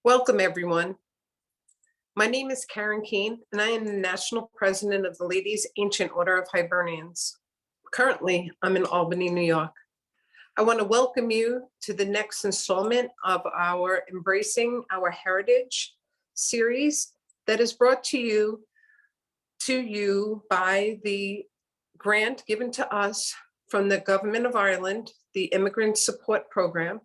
Welcome, everyone. My name is Karen Keene, and I am the National President of the Ladies Ancient Order of Hibernians. Currently, I'm in Albany, New York. I want to welcome you to the next installment of our Embracing Our Heritage series that is brought to you by the grant given to us from the Government of Ireland, the Immigrant Support Program.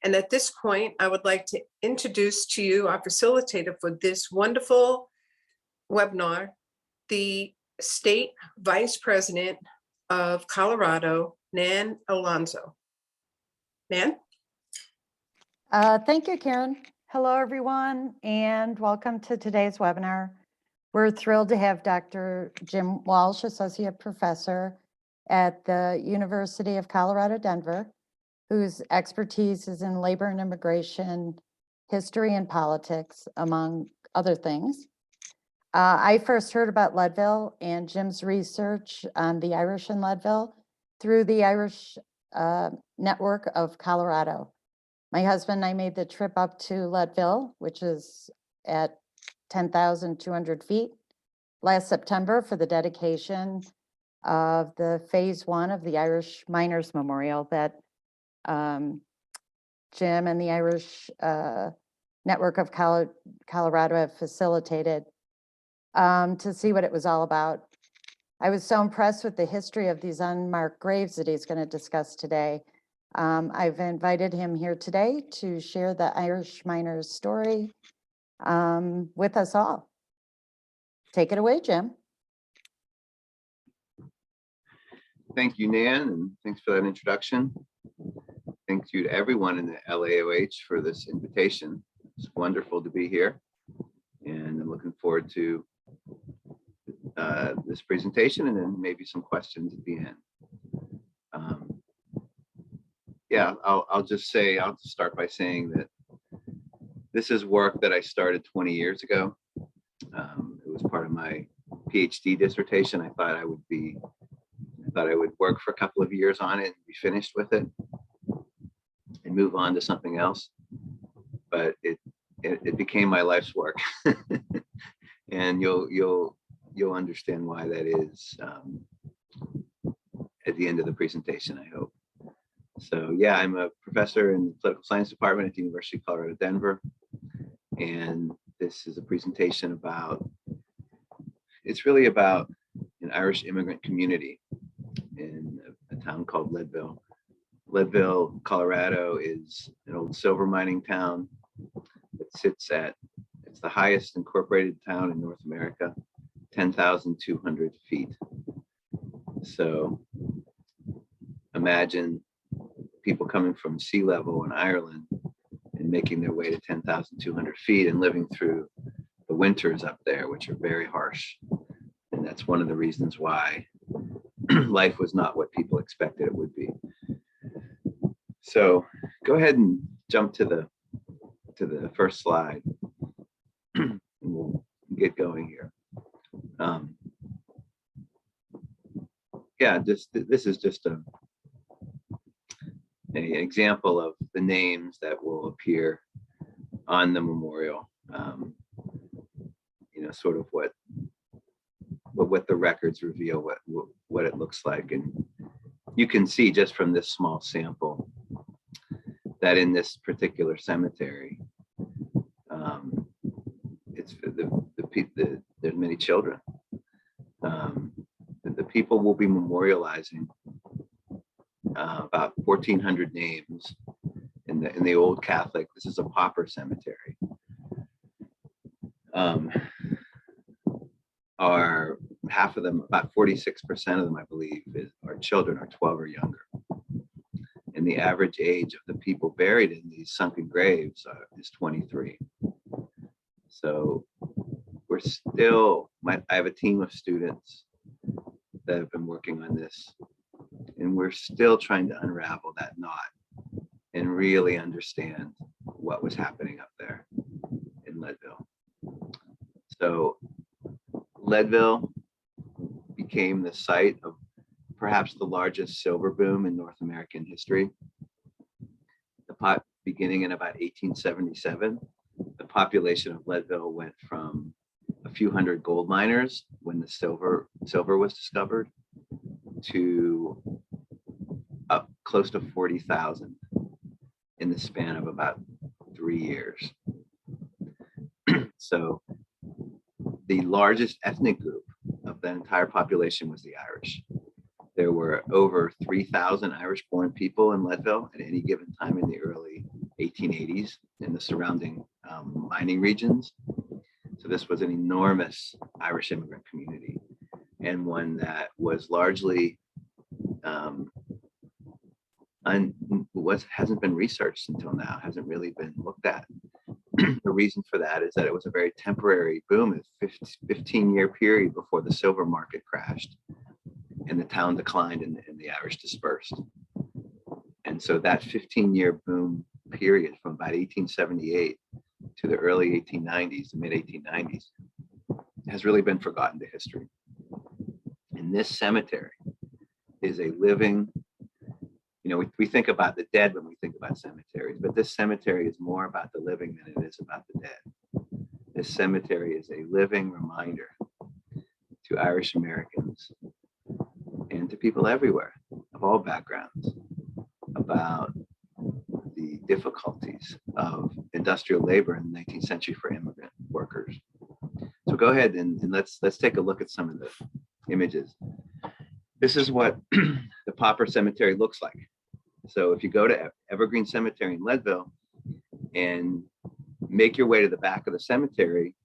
And at this point, I would like to introduce to you our facilitator for this wonderful webinar, the State Vice President of Colorado, Nan Alonso. Nan? Thank you, Karen. Hello, everyone, and welcome to today's webinar. We're thrilled to have Dr. Jim Walsh, Associate Professor at the University of Colorado, Denver, whose expertise is in labor and immigration, history and politics, among other things. I first heard about Leadville and Jim's research on the Irish in Leadville through the Irish Network of Colorado. My husband and I made the trip up to Leadville, which is at 10,200 feet, last September for the dedication of the phase 1 of the Irish Miners Memorial that Jim and the Irish Network of Colorado have facilitated to see what it was all about. I was so impressed with the history of these unmarked graves that he's going to discuss today. I've invited him here today to share the Irish miners' story with us all. Take it away, Jim. Thank you, Nan, and thanks for that introduction. Thank you to everyone in the LAOH for this invitation. It's wonderful to be here, and I'm looking forward to this presentation and then maybe some questions at the end. I'll just start by saying that this is work that I started 20 years ago. It was part of my PhD dissertation. I thought I would work for a couple of years on it and be finished with it and move on to something else. But it became my life's work, and you'll understand why that is at the end of the presentation, I hope. So yeah, I'm a professor in the political science department at the University of Colorado, Denver, and this is a presentation about. It's really about an Irish immigrant community in a town called Leadville. Leadville, Colorado is an old silver mining town that it's the highest incorporated town in North America, 10,200 feet. So imagine people coming from sea level in Ireland and making their way to 10,200 feet and living through the winters up there, which are very harsh. And that's one of the reasons why life was not what people expected it would be. So go ahead and jump to the first slide, and we'll get going here. This is just an example of the names that will appear on the memorial. Sort of what the records reveal, what it looks like, and you can see just from this small sample that in this particular cemetery, there's many children. The people will be memorializing about 1,400 names in the old Catholic. This is a pauper cemetery. Are half of them, about 46% of them, I believe, are children, are 12 or younger. And the average age of the people buried in these sunken graves is 23. So I have a team of students that have been working on this, and we're still trying to unravel that knot and really understand what was happening up there in Leadville. So Leadville became the site of perhaps the largest silver boom in North American history. The pot beginning in about 1877 population of Leadville went from a few hundred gold miners when the silver was discovered to up close to 40,000 in the span of about 3 years. So the largest ethnic group of the entire population was the Irish. There were over 3,000 Irish-born people in Leadville at any given time in the early 1880s in the surrounding mining regions. So this was an enormous Irish immigrant community, and one that was largely hasn't been researched until now, hasn't really been looked at. The reason for that is that it was a very temporary boom, a 15-year period before the silver market crashed and the town declined and the Irish dispersed. And so that 15-year boom period from about 1878 to the early 1890s, the mid 1890s, has really been forgotten to history. And this cemetery is a living, we think about the dead when we think about cemeteries, but this cemetery is more about the living than it is about the dead. This cemetery is a living reminder to Irish Americans and to people everywhere of all backgrounds about the difficulties of industrial labor in the 19th century for immigrant workers. So go ahead and let's take a look at some of the images. This is what the pauper cemetery looks like. So if you go to Evergreen Cemetery in Leadville and make your way to the back of the cemetery,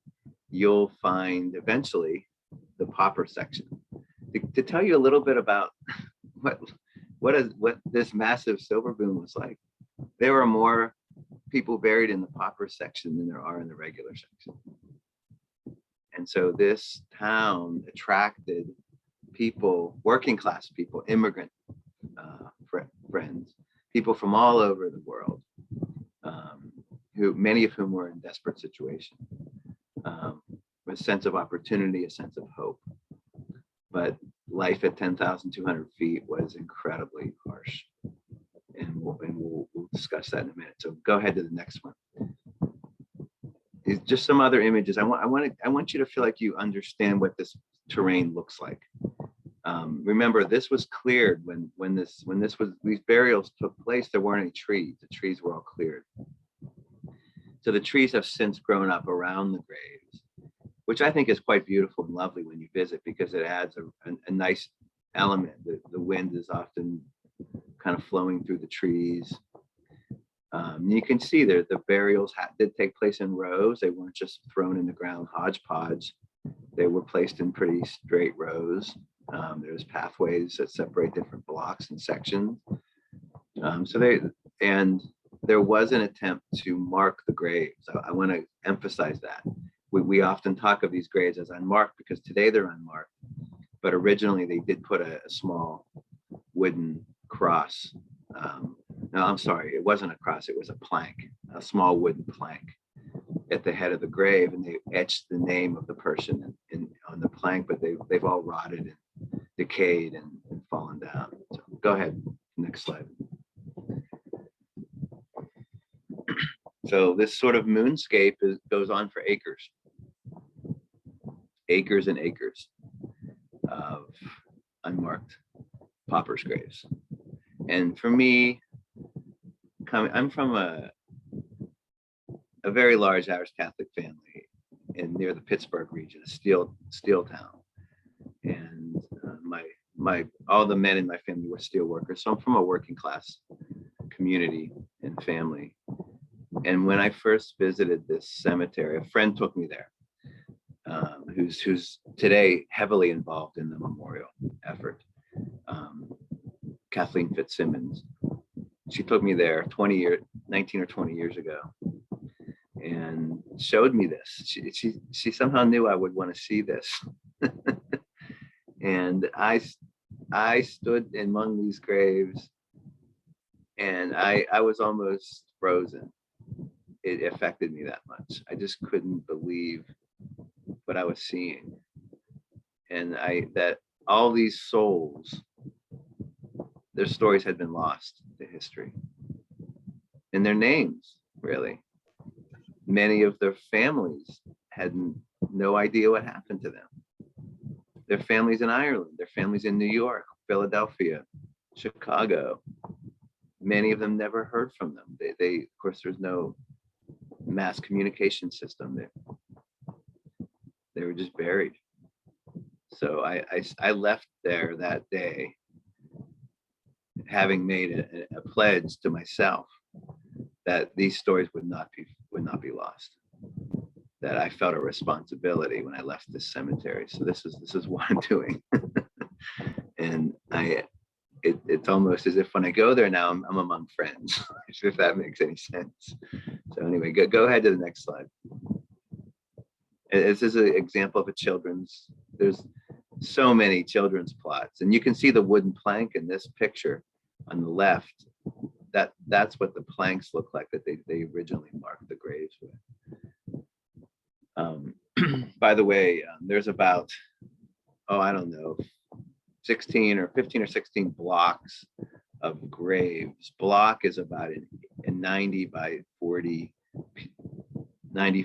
you'll find eventually the pauper section. To tell you a little bit about what this massive silver boom was like, there were more people buried in the pauper section than there are in the regular section. And so this town attracted people, working class people, immigrant friends, people from all over the world, many of whom were in desperate situations, with a sense of opportunity, a sense of hope. But life at 10,200 feet was incredibly harsh. And we'll discuss that in a minute. So go ahead to the next one. It's just some other images. I want you to feel like you understand what this terrain looks like. Remember, this was cleared when these burials took place. There weren't any trees. The trees were all cleared. So the trees have since grown up around the graves, which I think is quite beautiful and lovely when you visit, because it adds a nice element. The wind is often kind of flowing through the trees. You can see there the burials did take place in rows. They weren't just thrown in the ground hodgepodge. They were placed in pretty straight rows. There's pathways that separate different blocks and sections. There was an attempt to mark the graves. I want to emphasize that. We often talk of these graves as unmarked because today they're unmarked, but originally they did put a small wooden cross. No, I'm sorry, it wasn't a cross, it was a plank, a small wooden plank at the head of the grave, and they etched the name of the person on the plank, but they've all rotted and decayed and fallen down. So go ahead, next slide. So this sort of moonscape goes on for acres and acres of unmarked paupers' graves. And for me, I'm from a very large Irish Catholic family near the Pittsburgh region, a steel town. And all the men in my family were steel workers. So I'm from a working class community and family. And when I first visited this cemetery, a friend took me there, who's today heavily involved in the memorial effort, Kathleen Fitzsimmons. She took me there 19 or 20 years ago and showed me this. She somehow knew I would want to see this. And I stood among these graves and I was almost frozen. It affected me that much. I just couldn't believe what I was seeing. And that all these souls, their stories had been lost to history. And their names, really. many of their families had no idea what happened to them. Their families in Ireland, their families in New York, Philadelphia, Chicago, many of them never heard from them. They of course, there's no mass communication system there. They were just buried. So I left there that day, having made a pledge to myself that these stories would not be lost. That I felt a responsibility when I left this cemetery. So this is what I'm doing. And it's almost as if when I go there now, I'm among friends, if that makes any sense. So anyway, go ahead to the next slide. This is an example of a children's, there's so many children's plots, and you can see the wooden plank in this picture on the left. That's what the planks look like that they originally marked the graves with. By the way, there's about, I don't know, 15 or 16 blocks of graves. Block is about a 90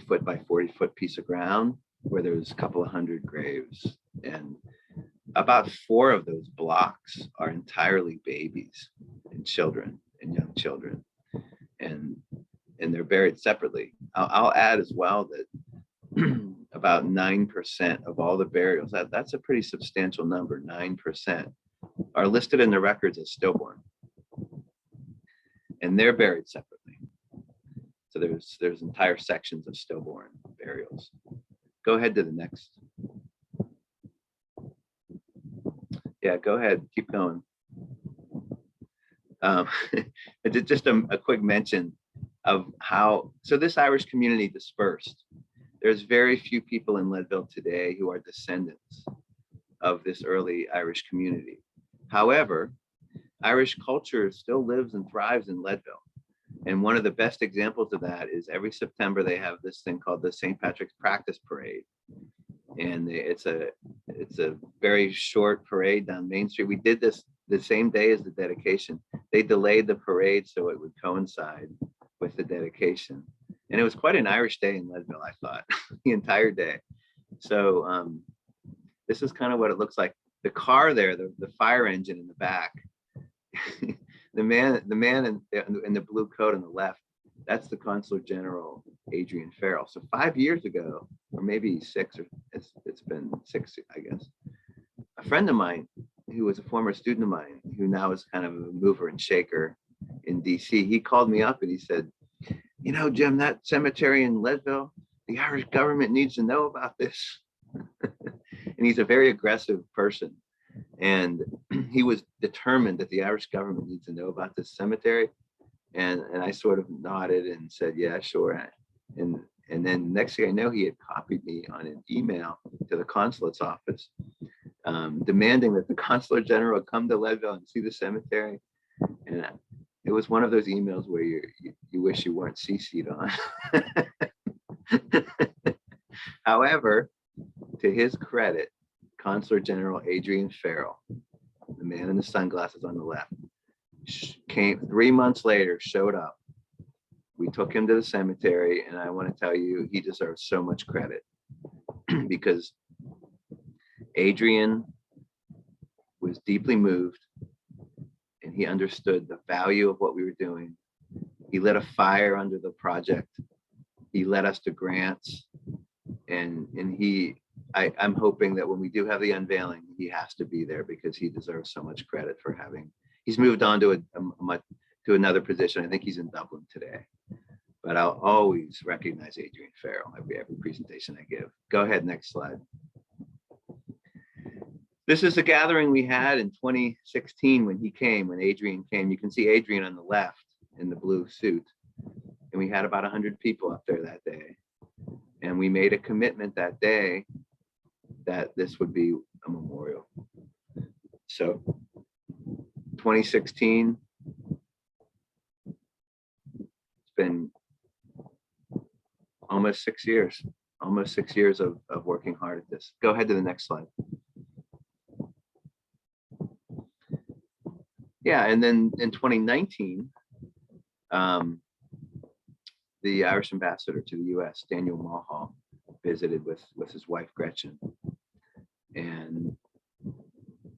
foot by 40 foot piece of ground where there's a couple of hundred graves, and about 4 of those blocks are entirely babies and children and young children, and they're buried separately. I'll add as well that about 9% of all the burials, that's a pretty substantial number, 9%, are listed in the records as stillborn, and they're buried separately. So there's entire sections of stillborn burials. Go ahead to the next. Yeah, go ahead, keep going. Just a quick mention of how, so this Irish community dispersed. There's very few people in Leadville today who are descendants of this early Irish community. However, Irish culture still lives and thrives in Leadville. And one of the best examples of that is every September they have this thing called the St. Patrick's Practice Parade. And it's a very short parade down Main Street. We did this the same day as the dedication. They delayed the parade so it would coincide with the dedication. And it was quite an Irish day in Leadville, I thought, the entire day. So this is kind of what it looks like. The car there, the fire engine in the back, the man in the blue coat on the left, that's the Consular General, Adrian Farrell. So 5 years ago, or maybe 6, or it's been 6, I guess, a friend of mine who was a former student of mine, who now is kind of a mover and shaker in DC, he called me up and he said, you know, Jim, that cemetery in Leadville, the Irish government needs to know about this. And he's a very aggressive person. And he was determined that the Irish government needs to know about this cemetery. And I sort of nodded and said, yeah, sure. And then next thing I know, he had copied me on an email to the consulate's office, demanding that the consular general come to Leadville and see the cemetery. And it was one of those emails where you wish you weren't CC'd on. However, to his credit, Consular General Adrian Farrell, the man in the sunglasses on the left, came 3 months later, showed up. We took him to the cemetery, and I want to tell you, he deserves so much credit because Adrian was deeply moved, and he understood the value of what we were doing. He lit a fire under the project. He led us to grants, and I'm hoping that when we do have the unveiling, he has to be there because he deserves so much credit for he's moved on to another position. I think he's in Dublin today, but I'll always recognize Adrian Farrell every presentation I give. Go ahead, next slide. This is a gathering we had in 2016 when Adrian came. You can see Adrian on the left in the blue suit. And we had about 100 people up there that day. And we made a commitment that day that this would be a memorial. So 2016, it's been almost 6 years of working hard at this. Go ahead to the next slide. Yeah, and then in 2019, the Irish ambassador to the US, Daniel Mulhall, visited with his wife Gretchen. And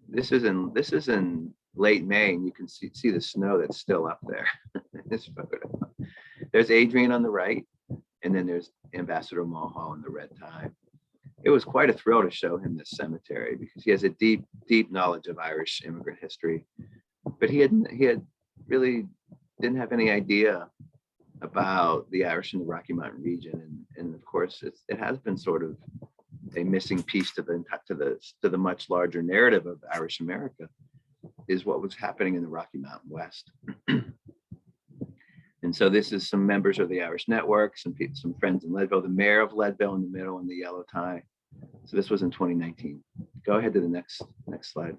this is in late May, and you can see the snow that's still up there in this photo. There's Adrian on the right, and then there's Ambassador Mulhall in the red tie. It was quite a thrill to show him this cemetery because he has a deep knowledge of Irish immigrant history, but he had really didn't have any idea about the Irish in the Rocky Mountain region, and of course it has been sort of a missing piece to the much larger narrative of Irish America, is what was happening in the Rocky Mountain West. And so this is some members of the Irish Network, some friends in Leadville, the mayor of Leadville in the middle in the yellow tie. So this was in 2019. Go ahead to the next slide.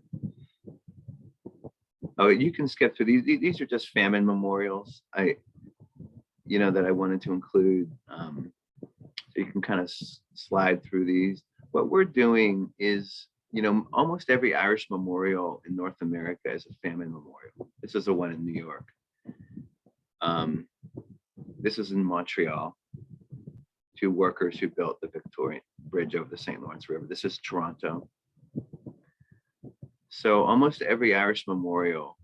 Oh, you can skip through these. These are just famine memorials. That I wanted to include. So you can kind of slide through these. What we're doing is, almost every Irish memorial in North America is a famine memorial. This is the one in New York. This is in Montreal. 2 workers who built the Victorian Bridge over the St. Lawrence River. This is Toronto. So almost every Irish memorial,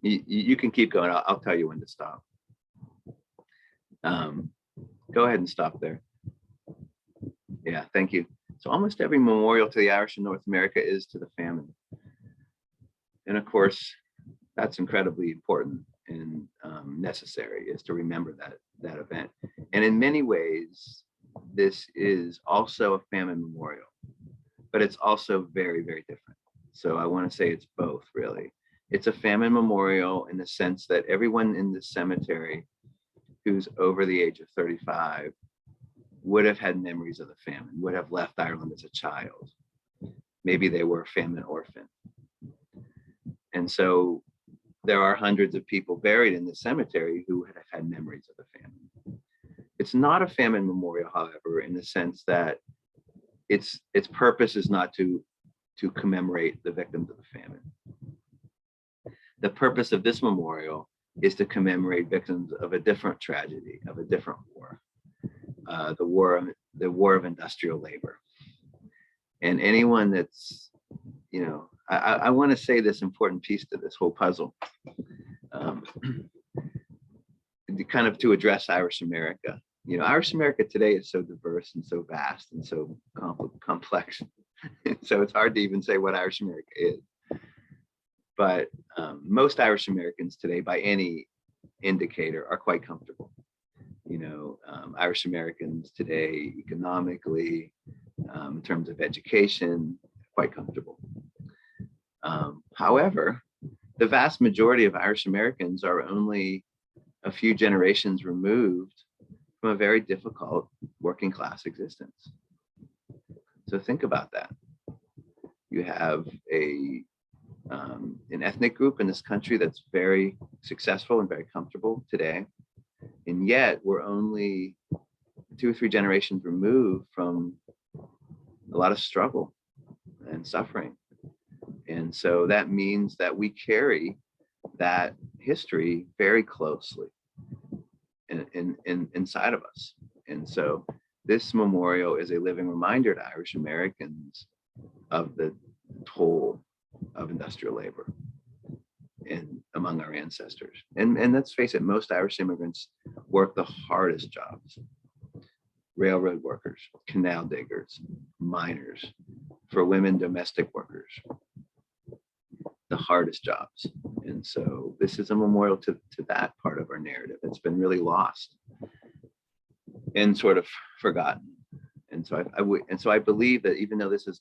you can keep going. I'll tell you when to stop. Go ahead and stop there. Yeah, thank you. So almost every memorial to the Irish in North America is to the famine. And of course, that's incredibly important and necessary, is to remember that event. And in many ways, this is also a famine memorial, but it's also very, very different. So I want to say it's both, really. It's a famine memorial in the sense that everyone in the cemetery who's over the age of 35 would have had memories of the famine, would have left Ireland as a child. Maybe they were a famine orphan. And so there are hundreds of people buried in the cemetery who have had memories of the famine. It's not a famine memorial, however, in the sense that its purpose is not to commemorate the victims of the famine. The purpose of this memorial is to commemorate victims of a different tragedy, of a different war, the war of industrial labor. And anyone that's, I want to say this important piece to this whole puzzle, kind of to address Irish America. Irish America today is so diverse and so vast and so complex. So it's hard to even say what Irish America is. But most Irish Americans today, by any indicator, are quite comfortable. Irish Americans today, economically, in terms of education, quite comfortable. However, the vast majority of Irish Americans are only a few generations removed from a very difficult working class existence. So think about that. You have an ethnic group in this country that's very successful and very comfortable today. And yet we're only 2 or 3 generations removed from a lot of struggle and suffering. And so that means that we carry that history very closely inside of us. And so this memorial is a living reminder to Irish Americans of the toll of industrial labor and among our ancestors. And let's face it, most Irish immigrants work the hardest jobs. Railroad workers, canal diggers, miners, for women, domestic workers, the hardest jobs. And so this is a memorial to that part of our narrative that's been really lost and sort of forgotten. And so I believe that even though this is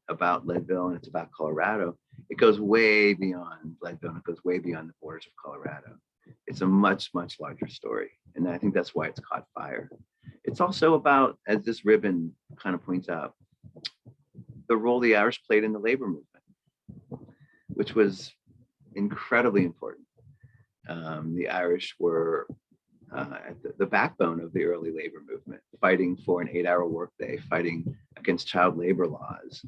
about Leadville and it's about Colorado, it goes way beyond Leadville and it goes way beyond the borders of Colorado. It's a much, much larger story. And I think that's why it's caught fire. It's also about, as this ribbon kind of points out, the role the Irish played in the labor movement, which was incredibly important. The Irish were at the backbone of the early labor movement, fighting for an 8-hour workday, fighting against child labor laws,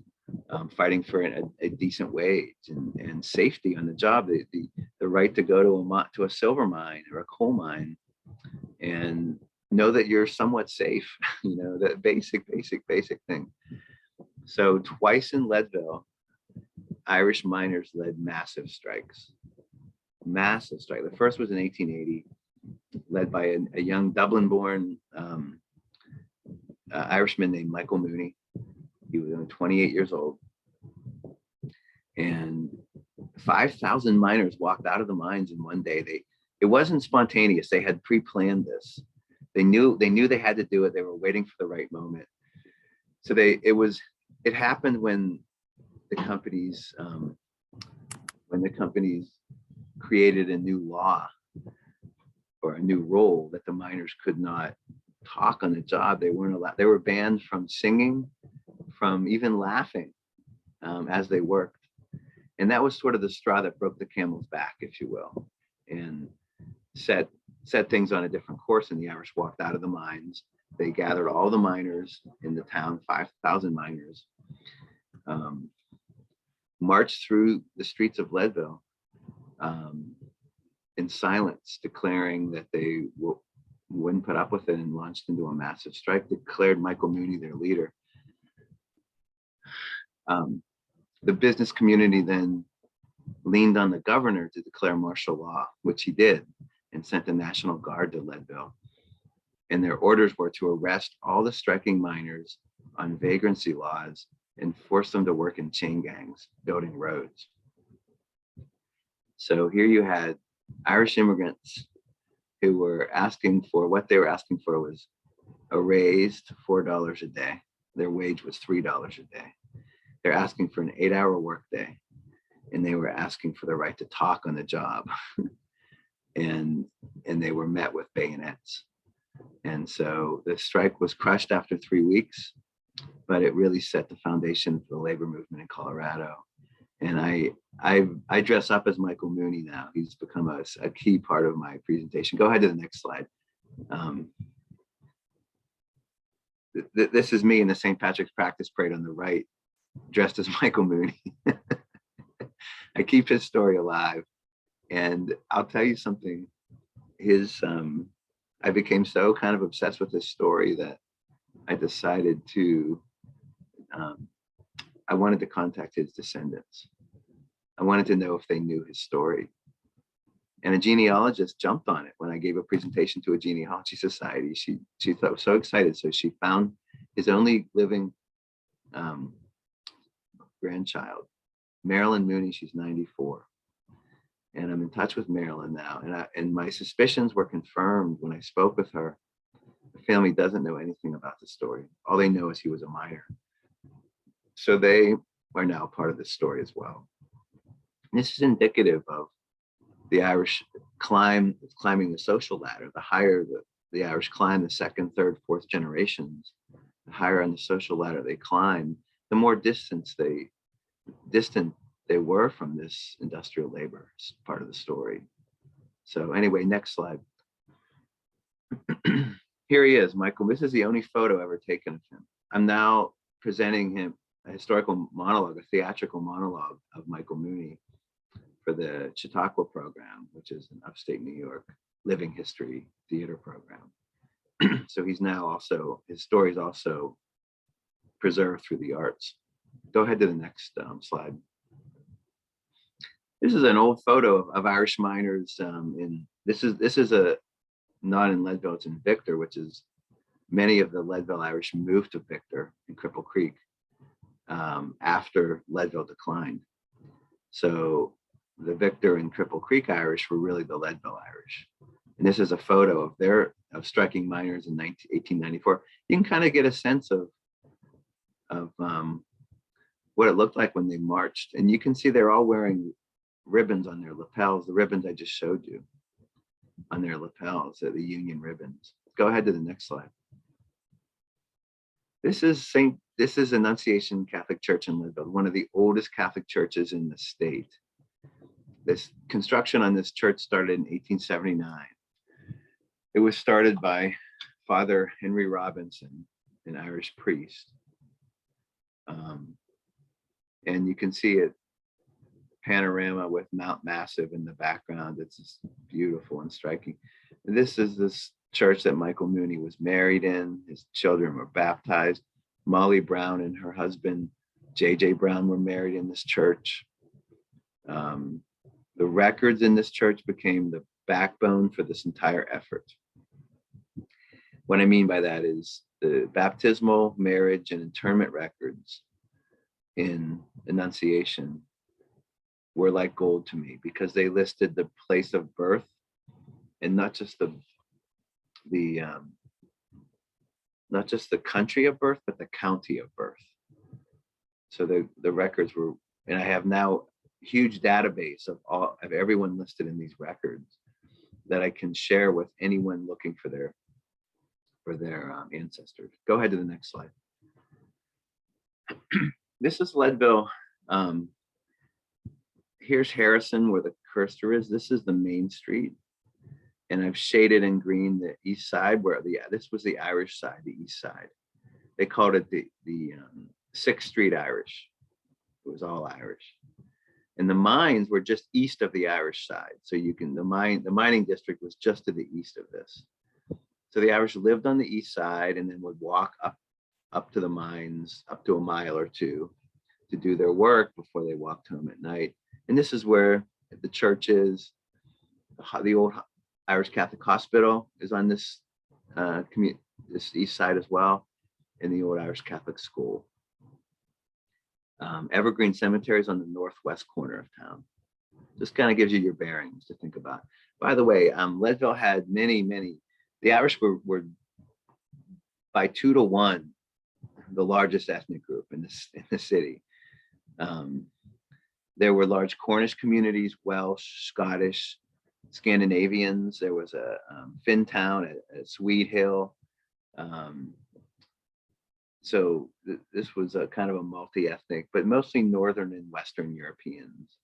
fighting for a decent wage and safety on the job, the right to go to a silver mine or a coal mine and know that you're somewhat safe, that basic thing. So twice in Leadville, Irish miners led massive strikes. Massive strike. The first was in 1880, led by a young Dublin-born Irishman named Michael Mooney. He was only 28 years old. And 5,000 miners walked out of the mines in one day. It wasn't spontaneous. They had pre-planned this. They knew they had to do it. They were waiting for the right moment. So it happened when the companies created a new law or a new rule that the miners could not talk on the job. They weren't allowed. They were banned from singing, from even laughing as they worked. And that was sort of the straw that broke the camel's back, if you will, and set things on a different course. And the Irish walked out of the mines. They gathered all the miners in the town, 5,000 miners, marched through the streets of Leadville in silence, declaring that they wouldn't put up with it, and launched into a massive strike, declared Michael Mooney their leader. The business community then leaned on the governor to declare martial law, which he did, and sent the National Guard to Leadville. And their orders were to arrest all the striking miners on vagrancy laws and force them to work in chain gangs, building roads. So here you had Irish immigrants who were what they were asking for was a raise to $4 a day. Their wage was $3 a day. They're asking for an 8-hour workday, and they were asking for the right to talk on the job. and they were met with bayonets. And so the strike was crushed after 3 weeks, but it really set the foundation for the labor movement in Colorado. And I dress up as Michael Mooney now. He's become a key part of my presentation. Go ahead to the next slide. This is me in the St. Patrick's practice parade on the right, dressed as Michael Mooney. I keep his story alive. And I'll tell you something, I became so kind of obsessed with his story that I decided I wanted to contact his descendants. I wanted to know if they knew his story. And a genealogist jumped on it when I gave a presentation to a genealogy society. She thought was so excited. So she found his only living grandchild, Marilyn Mooney. She's 94. And I'm in touch with Marilyn now. And my suspicions were confirmed when I spoke with her. The family doesn't know anything about the story. All they know is he was a miner. So they are now part of this story as well. And this is indicative of the Irish climbing the social ladder. The higher the Irish climb, the second, third, fourth generations, the higher on the social ladder they climb, the more distant they were from this industrial labor part of the story. So anyway, next slide. Here he is, Michael. This is the only photo ever taken of him. I'm now presenting him a historical monologue, a theatrical monologue of Michael Mooney for the Chautauqua program, which is an upstate New York living history theater program. So he's now also, his story is also preserved through the arts. Go ahead to the next slide. This is an old photo of Irish miners. This is not in Leadville, it's in Victor, which is many of the Leadville Irish moved to Victor in Cripple Creek after Leadville declined. So the Victor and Cripple Creek Irish were really the Leadville Irish. And this is a photo of striking miners in 1894. You can kind of get a sense of what it looked like when they marched. And you can see they're all wearing ribbons on their lapels, the ribbons I just showed you on their lapels, the Union ribbons. Go ahead to the next slide. This is Annunciation Catholic Church in Leadville, one of the oldest Catholic churches in the state. This construction on this church started in 1879. It was started by Father Henry Robinson, an Irish priest. And you can see it, panorama with Mount Massive in the background. It's just beautiful and striking. And this is this church that Michael Mooney was married in. His children were baptized. Molly Brown and her husband, J.J. Brown, were married in this church. The records in this church became the backbone for this entire effort. What I mean by that is the baptismal, marriage, and interment records in Annunciation were like gold to me, because they listed the place of birth, and not just the country of birth, but the county of birth. So the records were, and I have now a huge database of everyone listed in these records that I can share with anyone looking for their ancestors. Go ahead to the next slide. This is Leadville. Here's Harrison, where the cursor is. This is the main street. And I've shaded in green the east side, where this was the Irish side, the east side. They called it the 6th Street Irish. It was all Irish. And the mines were just east of the Irish side. So the mining district was just to the east of this. So the Irish lived on the east side and then would walk up to the mines, up to a mile or two, to do their work before they walked home at night. And this is where the church is. The old Irish Catholic Hospital is on this this east side as well, and the old Irish Catholic School. Evergreen Cemetery is on the northwest corner of town. Just kind of gives you your bearings to think about. By the way, Leadville had many. The Irish were by 2 to 1 the largest ethnic group in the city. There were large Cornish communities, Welsh, Scottish, Scandinavians. There was a Finn town at Swede Hill. So this was a kind of a multi-ethnic, but mostly Northern and Western Europeans.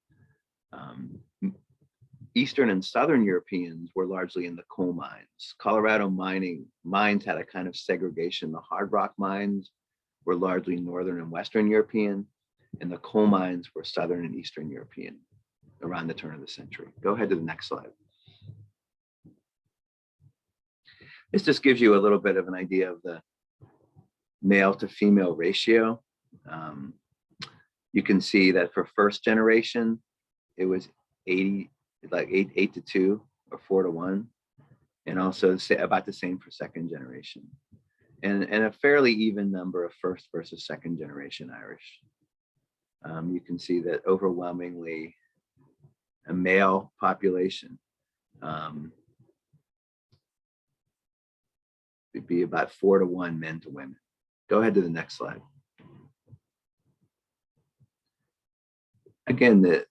Eastern and Southern Europeans were largely in the coal mines. Colorado mines had a kind of segregation. The hard rock mines were largely Northern and Western European, and the coal mines were Southern and Eastern European around the turn of the century. Go ahead to the next slide. This just gives you a little bit of an idea of the male to female ratio. You can see that for first generation, it was 8 to 2 or 4 to 1, and also about the same for second generation, and a fairly even number of first versus second generation Irish. You can see that overwhelmingly a male population. It'd be about 4 to 1 men to women. Go ahead to the next slide. Again, the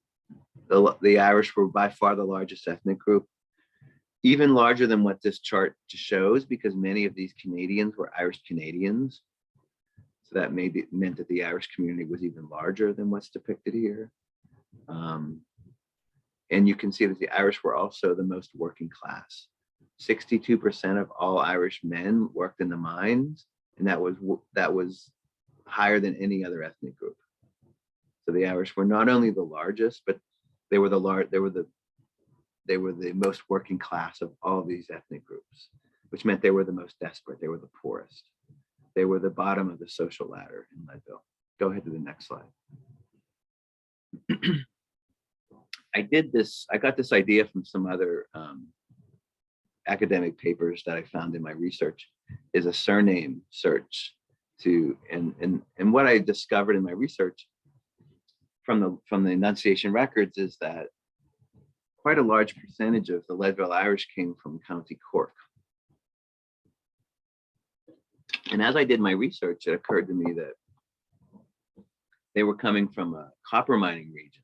Irish were by far the largest ethnic group, even larger than what this chart shows, because many of these Canadians were Irish Canadians. So that meant that the Irish community was even larger than what's depicted here. And you can see that the Irish were also the most working class. 62% of all Irish men worked in the mines, and that was higher than any other ethnic group. So the Irish were not only the largest, but they were the most working class of all these ethnic groups, which meant they were the most desperate. They were the poorest. They were the bottom of the social ladder in Leadville. Go ahead to the next slide. I got this idea from some other academic papers that I found in my research, is a surname search and what I discovered in my research from the Annunciation records is that quite a large percentage of the Leadville Irish came from County Cork. And as I did my research, it occurred to me that they were coming from a copper mining region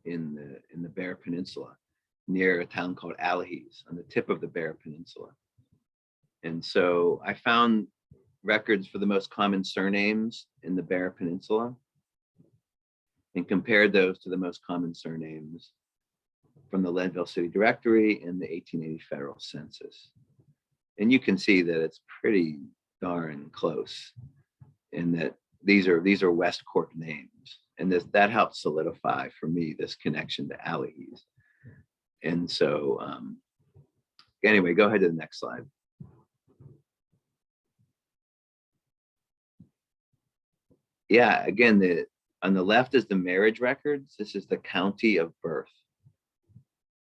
in the Bear Peninsula, near a town called Allihies, on the tip of the Bear Peninsula. And so I found records for the most common surnames in the Bear Peninsula and compared those to the most common surnames from the Leadville City Directory and the 1880 federal census. And you can see that it's pretty darn close, in that these are West Cork names, and that helped solidify for me this connection to Allihies. And so anyway, go ahead to the next slide. yeah, again, on the left is the marriage records. This is the county of birth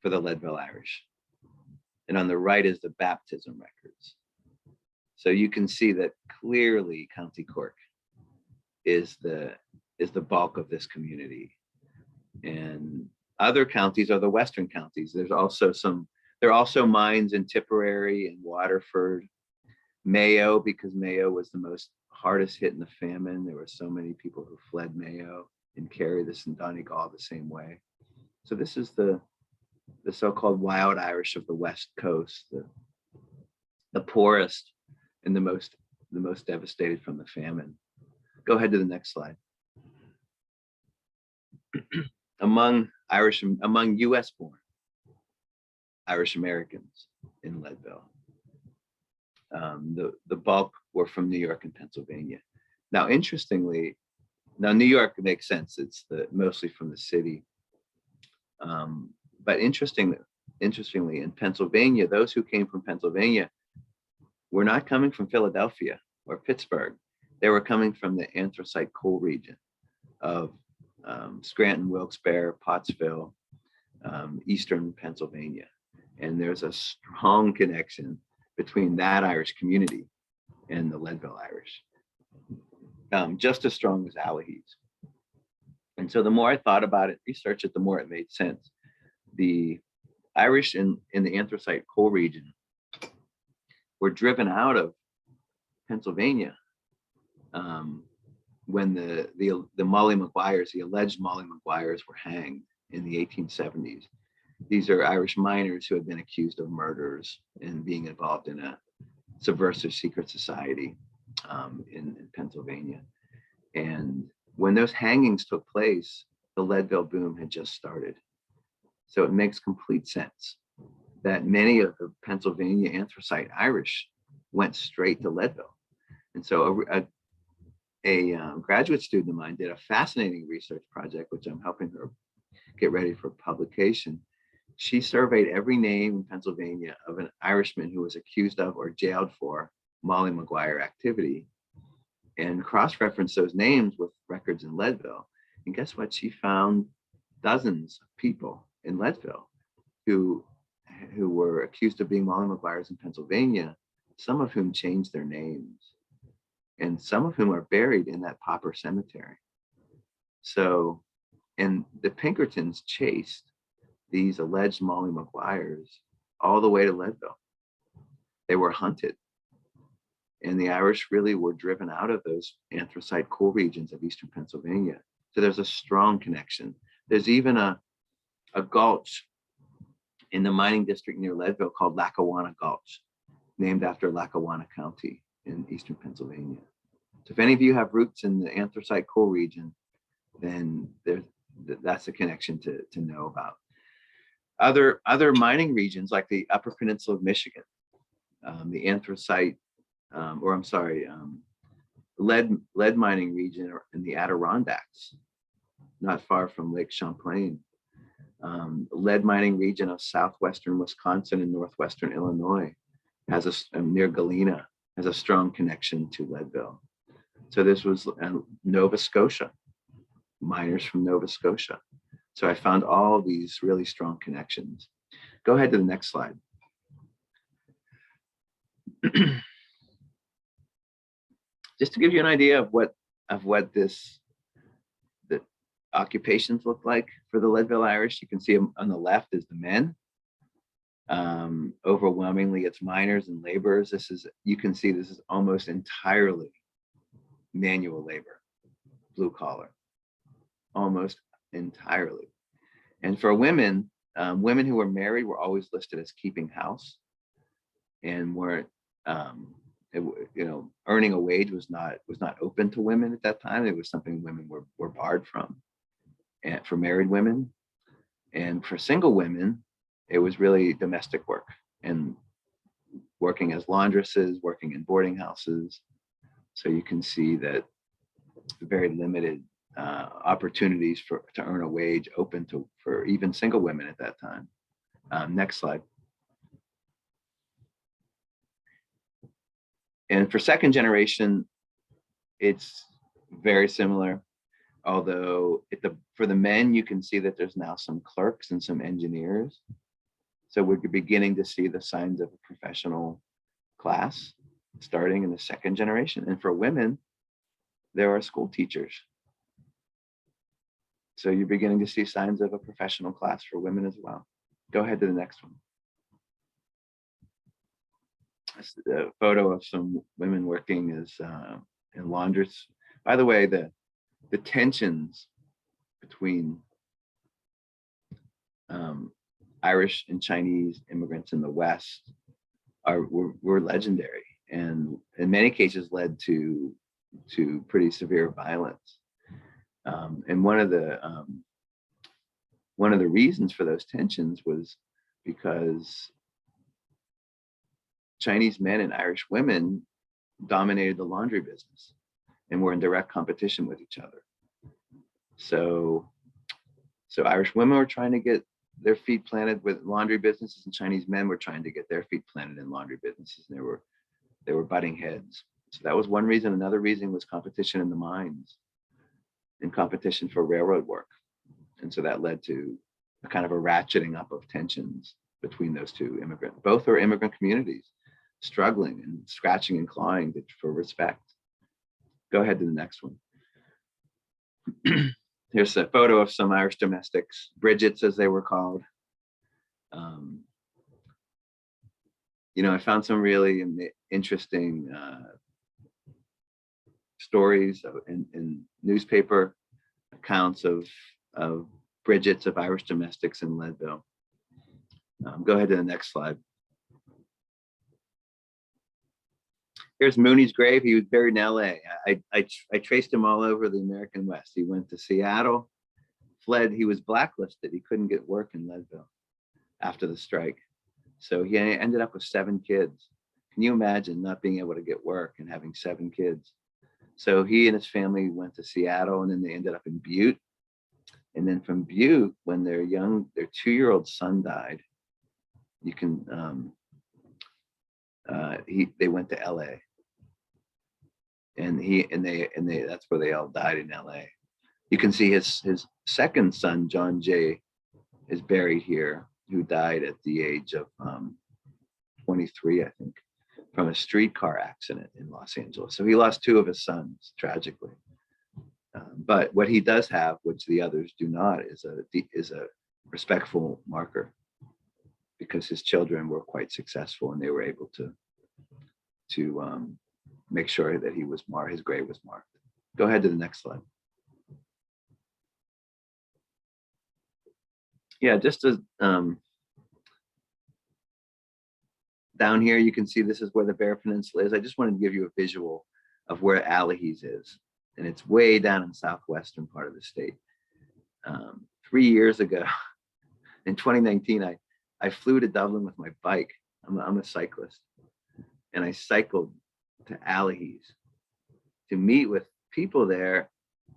for the Leadville Irish. And on the right is the baptism records. So you can see that clearly County Cork is the bulk of this community. And other counties are the western counties. There are also mines in Tipperary and Waterford, Mayo, because Mayo was the most hardest hit in the famine. There were so many people who fled Mayo, and Kerry, this in Donegal the same way. So this is the so-called wild Irish of the West Coast, the poorest and the most devastated from the famine. Go ahead to the next slide. Among US born Irish Americans in Leadville, the bulk were from New York and Pennsylvania. Now, interestingly, New York makes sense. It's mostly from the city. But interestingly, in Pennsylvania, those who came from Pennsylvania were not coming from Philadelphia or Pittsburgh. They were coming from the anthracite coal region of Scranton, Wilkes-Barre, Pottsville, eastern Pennsylvania. And there's a strong connection between that Irish community and the Leadville Irish, just as strong as Allihies. And so the more I thought about it, researched it, the more it made sense. The Irish in the anthracite coal region were driven out of Pennsylvania when the Molly Maguires, the alleged Molly Maguires, were hanged in the 1870s. These are Irish miners who had been accused of murders and being involved in a subversive secret society in Pennsylvania. And when those hangings took place, the Leadville boom had just started. So it makes complete sense that many of the Pennsylvania anthracite Irish went straight to Leadville. And so a graduate student of mine did a fascinating research project, which I'm helping her get ready for publication. She surveyed every name in Pennsylvania of an Irishman who was accused of or jailed for Molly Maguire activity, and cross-referenced those names with records in Leadville. And guess what? She found dozens of people in Leadville who were accused of being Molly Maguires in Pennsylvania, some of whom changed their names, and some of whom are buried in that pauper cemetery. So, and the Pinkertons chased these alleged Molly Maguires all the way to Leadville. They were hunted. And the Irish really were driven out of those anthracite coal regions of eastern Pennsylvania. So there's a strong connection. There's even a gulch in the mining district near Leadville called Lackawanna Gulch, named after Lackawanna County in eastern Pennsylvania. So if any of you have roots in the anthracite coal region, then that's a connection to know about. Other mining regions like the Upper Peninsula of Michigan, the anthracite, lead mining region in the Adirondacks, not far from Lake Champlain. Lead mining region of southwestern Wisconsin and northwestern Illinois near Galena has a strong connection to Leadville. So this was Nova Scotia, miners from Nova Scotia. So I found all these really strong connections. Go ahead to the next slide. Just to give you an idea of what the occupations look like for the Leadville Irish, you can see on the left is the men. Overwhelmingly, it's miners and laborers. You can see this is almost entirely manual labor, blue collar, almost entirely. And for women, women who were married were always listed as keeping house, and weren't, earning a wage was not open to women at that time. It was something women were barred from. And for married women, and for single women, it was really domestic work and working as laundresses, working in boarding houses. So you can see that very limited opportunities to earn a wage open for even single women at that time. Next slide. And for second generation, it's very similar. Although for the men, you can see that there's now some clerks and some engineers. So we're beginning to see the signs of a professional class starting in the second generation. And for women, there are school teachers. So you're beginning to see signs of a professional class for women as well. Go ahead to the next one. That's a photo of some women working as in laundries. By the way, the tensions between Irish and Chinese immigrants in the West were legendary, and in many cases led to pretty severe violence. And one of the reasons for those tensions was because Chinese men and Irish women dominated the laundry business and were in direct competition with each other. So Irish women were trying to get their feet planted with laundry businesses, and Chinese men were trying to get their feet planted in laundry businesses, and they were butting heads. So that was one reason. Another reason was competition in the mines and competition for railroad work. And so that led to a kind of a ratcheting up of tensions between those two immigrants. Both are immigrant communities struggling and scratching and clawing for respect. Go ahead to the next one. Here's a photo of some Irish domestics, Bridgets as they were called. I found some really interesting stories in newspaper accounts of Bridgets, of Irish domestics in Leadville. Go ahead to the next slide. Here's Mooney's grave. He was buried in LA. I traced him all over the American West. He went to Seattle, fled. He was blacklisted. He couldn't get work in Leadville after the strike. So he ended up with 7 kids. Can you imagine not being able to get work and having 7 kids? So he and his family went to Seattle, and then they ended up in Butte. And then from Butte, when their 2-year-old son died, you can they went to LA. And they that's where they all died, in LA. You can see his second son, John Jay, is buried here, who died at the age of 23, I think, from a streetcar accident in Los Angeles. So he lost 2 of his sons tragically. But what he does have, which the others do not, is a respectful marker, because his children were quite successful and they were able to make sure that his grave was marked. Go ahead to the next slide. Yeah, just as down here, you can see this is where the Bear Peninsula is. I just wanted to give you a visual of where Allihies is. And it's way down in the southwestern part of the state. 3 years ago, in 2019, I flew to Dublin with my bike. I'm a cyclist. And I cycled to Allihies to meet with people there.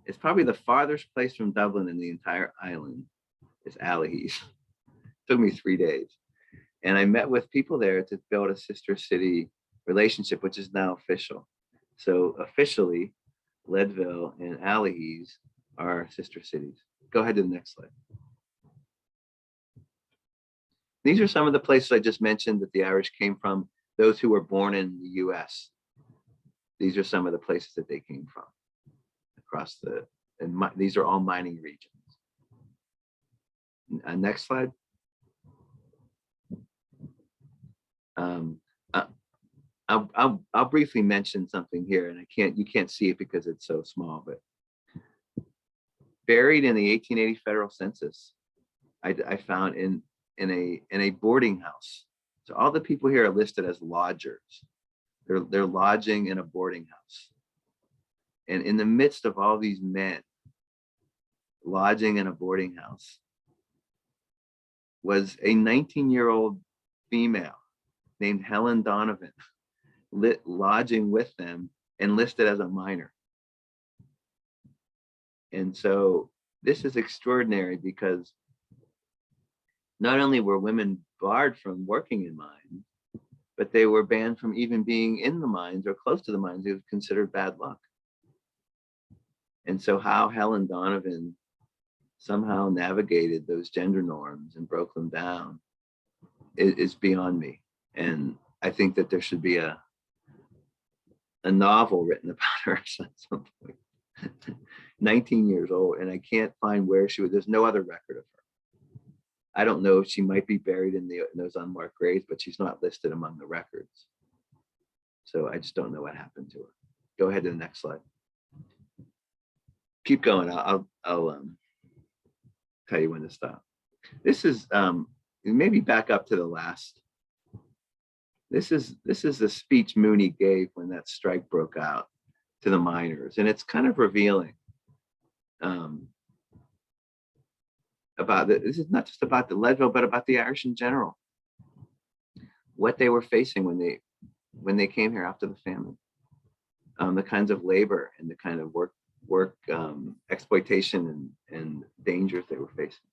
It's probably the farthest place from Dublin in the entire island is Allihies. Took me 3 days. And I met with people there to build a sister city relationship, which is now official. So officially, Leadville and Allihies are sister cities. Go ahead to the next slide. These are some of the places I just mentioned that the Irish came from, those who were born in the US. These are some of the places that they came from across these are all mining regions. Next slide. I'll briefly mention something here, and you can't see it because it's so small, but buried in the 1880 federal census, I found in a boarding house. So all the people here are listed as lodgers. They're lodging in a boarding house. And in the midst of all these men lodging in a boarding house was a 19-year-old female named Helen Donovan, lodging with them and listed as a minor. And so this is extraordinary, because not only were women barred from working in mines, but they were banned from even being in the mines or close to the mines. It was considered bad luck. And so how Helen Donovan somehow navigated those gender norms and broke them down is beyond me. And I think that there should be a novel written about her at some point. 19 years old, and I can't find where she was. There's no other record of her. I don't know if she might be buried in those unmarked graves, but she's not listed among the records. So I just don't know what happened to her. Go ahead to the next slide. Keep going. I'll tell you when to stop. This is maybe back up to the last. This is the speech Mooney gave when that strike broke out to the miners, and it's kind of revealing about this is not just about the Leadville, but about the Irish in general. What they were facing when they came here after the famine, the kinds of labor and the kind of work exploitation and dangers they were facing.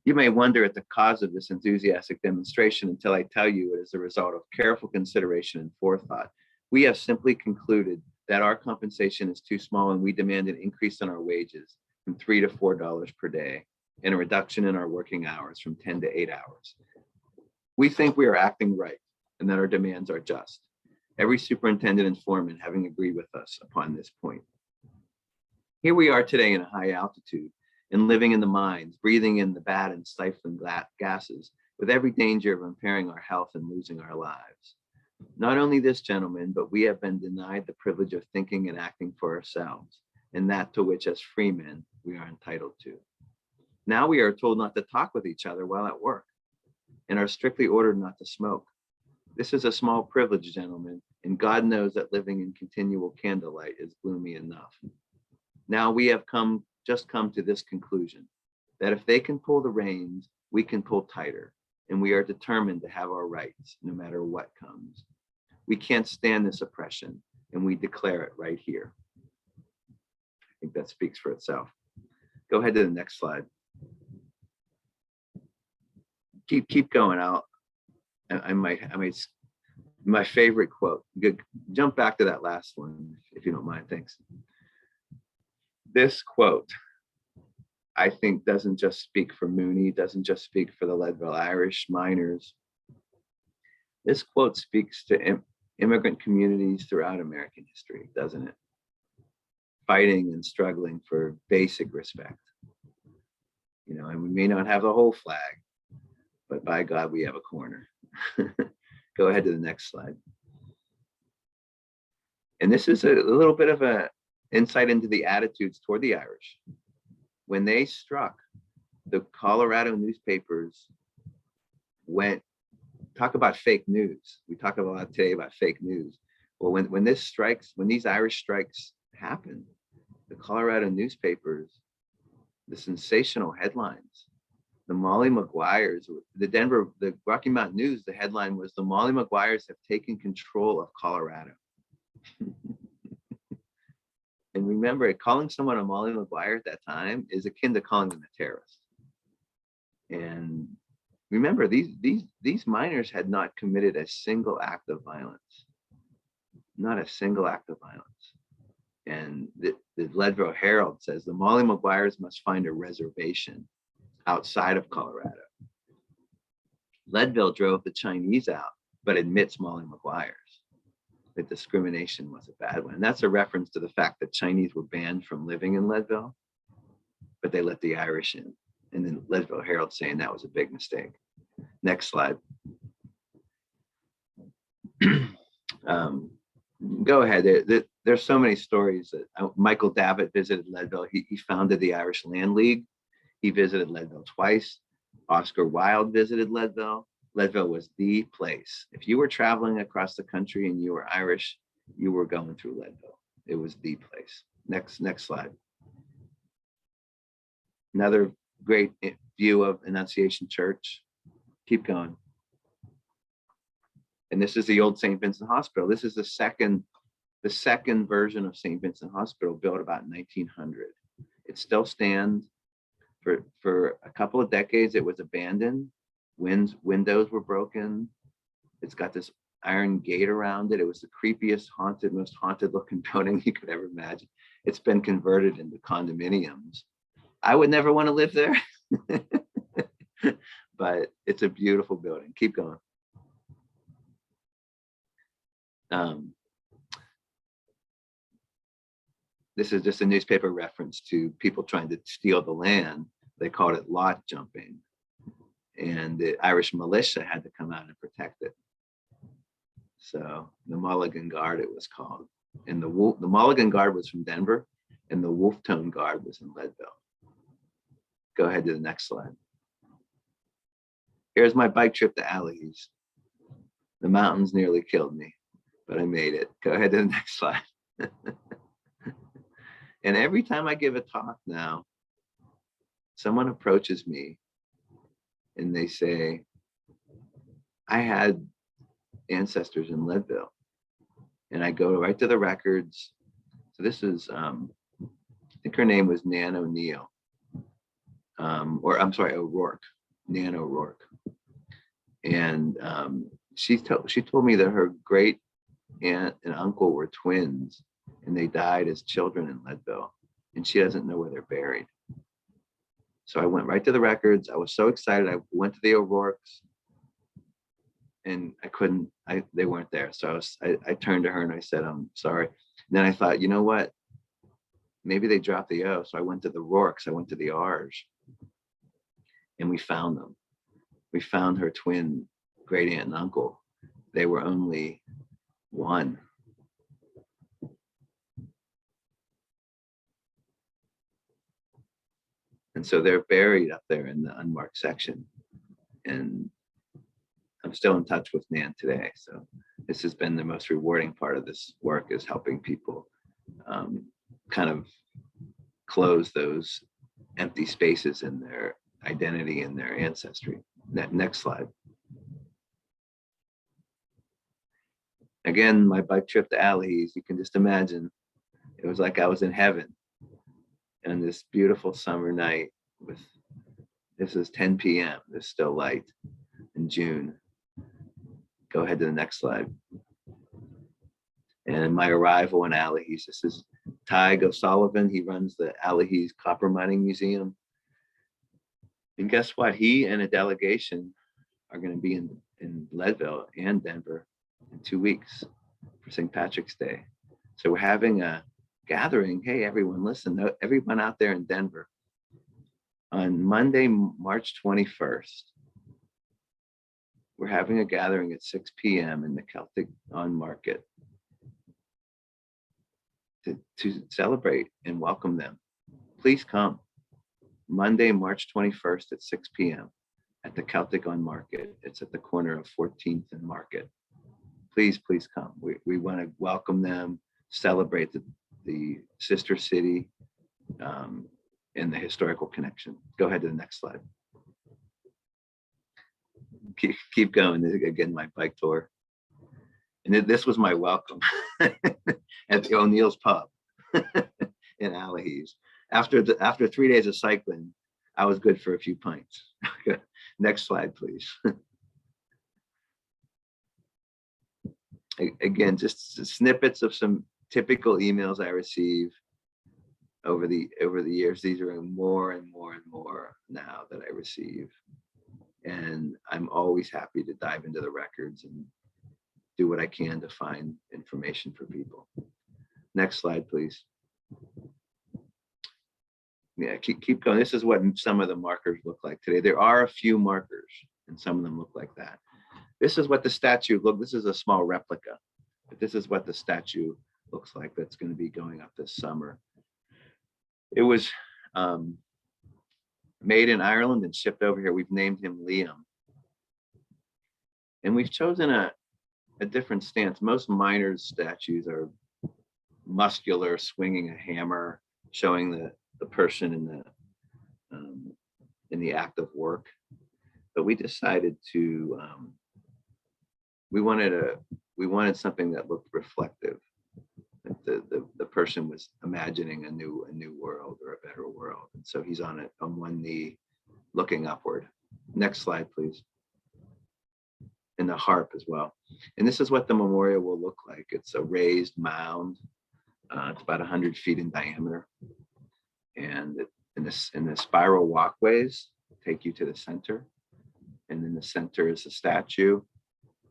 You may wonder at the cause of this enthusiastic demonstration until I tell you it is a result of careful consideration and forethought. We have simply concluded that our compensation is too small and we demand an increase in our wages from $3 to $4 per day and a reduction in our working hours from 10 to 8 hours. We think we are acting right and that our demands are just. Every superintendent and foreman having agreed with us upon this point. Here we are today in a high altitude and living in the mines, breathing in the bad and stifling gases with every danger of impairing our health and losing our lives. Not only this, gentlemen, but we have been denied the privilege of thinking and acting for ourselves, and that to which as free men we are entitled to. Now we are told not to talk with each other while at work and are strictly ordered not to smoke. This is a small privilege, gentlemen, and God knows that living in continual candlelight is gloomy enough. Now we have just come to this conclusion, that if they can pull the reins, we can pull tighter, and we are determined to have our rights no matter what comes. We can't stand this oppression, and we declare it right here. I think that speaks for itself. Go ahead to the next slide. Keep going. I might my favorite quote. Jump back to that last one if you don't mind. Thanks. This quote, I think, doesn't just speak for Mooney, doesn't just speak for the Leadville Irish miners. This quote speaks to immigrant communities throughout American history, doesn't it? Fighting and struggling for basic respect. You know, and we may not have the whole flag, but by God, we have a corner. Go ahead to the next slide. And this is a little bit of an insight into the attitudes toward the Irish. When they struck, the Colorado newspapers talk about fake news. We talk a lot today about fake news. Well, when these Irish strikes happened, the Colorado newspapers, the sensational headlines, the Molly Maguires, the Rocky Mountain News, the headline was the Molly Maguires have taken control of Colorado. And remember, calling someone a Molly Maguire at that time is akin to calling them a terrorist. And remember, these miners had not committed a single act of violence, not a single act of violence. And the Leadville Herald says the Molly Maguires must find a reservation outside of Colorado. Leadville drove the Chinese out, but admits Molly Maguires. That discrimination was a bad one. And that's a reference to the fact that Chinese were banned from living in Leadville, but they let the Irish in. And then Leadville Herald saying that was a big mistake. Next slide. Go ahead. There's so many stories. That Michael Davitt visited Leadville. He founded the Irish Land League. He visited Leadville twice. Oscar Wilde visited Leadville. Leadville was the place. If you were traveling across the country and you were Irish, you were going through Leadville. It was the place. Next slide. Another great view of Annunciation Church. Keep going. And this is the old St. Vincent Hospital. This is the second version of St. Vincent Hospital, built about 1900. It still stands. For a couple of decades, it was abandoned. Windows were broken. It's got this iron gate around it. It was the creepiest, most haunted looking building you could ever imagine. it's been converted into condominiums. I would never want to live there, but it's a beautiful building. Keep going. This is just a newspaper reference to people trying to steal the land. They called it lot jumping. And the Irish militia had to come out and protect it. So the Mulligan Guard, it was called. And the Mulligan Guard was from Denver, and the Wolf Tone Guard was in Leadville. Go ahead to the next slide. Here's my bike trip to Allegheny. The mountains nearly killed me, but I made it. Go ahead to the next slide. And every time I give a talk now, someone approaches me and they say, I had ancestors in Leadville. And I go right to the records. So this is, I think her name was Nan O'Neill. Or I'm sorry, O'Rourke, Nan O'Rourke. And she told me that her great aunt and uncle were twins, and they died as children in Leadville, and she doesn't know where they're buried. So I went right to the records. I was so excited. I went to the O'Rourke's, and they weren't there. So I turned to her and I said, I'm sorry. And then I thought, you know what? Maybe they dropped the O. So I went to the Rourke's, I went to the R's, and we found them. We found her twin great aunt and uncle. They were only one. And so they're buried up there in the unmarked section. And I'm still in touch with Nan today. So this has been the most rewarding part of this work, is helping people kind of close those empty spaces in their identity and their ancestry. Next slide. Again, my bike trip to Allegheny, you can just imagine, it was like I was in heaven. And this beautiful summer night this is 10 p.m. There's still light in June. Go ahead to the next slide. And my arrival in Allegheny, this is Tig O'Sullivan. He runs the Allegheny Copper Mining Museum. And guess what? He and a delegation are going to be in Leadville and Denver in 2 weeks for St. Patrick's Day. So we're having a gathering. Hey, everyone, listen, everyone out there in Denver, on Monday, March 21st, we're having a gathering at 6 p.m. in the Celtic on Market to celebrate and welcome them. Please come. Monday, March 21st at 6 p.m. at the Celtic on Market. It's at the corner of 14th and Market. Please come. We want to welcome them, celebrate the sister city, and the historical connection. Go ahead to the next slide. Keep going. Again, my bike tour. And this was my welcome at the O'Neill's Pub in Allegheny. After 3 days of cycling, I was good for a few pints. Next slide, please. Again, just snippets of some typical emails I receive over the years. These are more and more and more now that I receive. And I'm always happy to dive into the records and do what I can to find information for people. Next slide, please. Yeah, keep going. This is what some of the markers look like today. There are a few markers, and some of them look like that. This is what the statue this is a small replica, but this is what the statue looks like that's going to be going up this summer. It was made in Ireland and shipped over here. We've named him Liam. And we've chosen a different stance. Most miners' statues are muscular, swinging a hammer, showing the person in the act of work. But we decided to we wanted something that looked reflective, that the person was imagining a new world or a better world. And so he's on one knee looking upward. Next slide, please. And the harp as well. And this is what the memorial will look like. It's a raised mound It's about 100 feet in diameter. And in the spiral walkways take you to the center. And in the center is a statue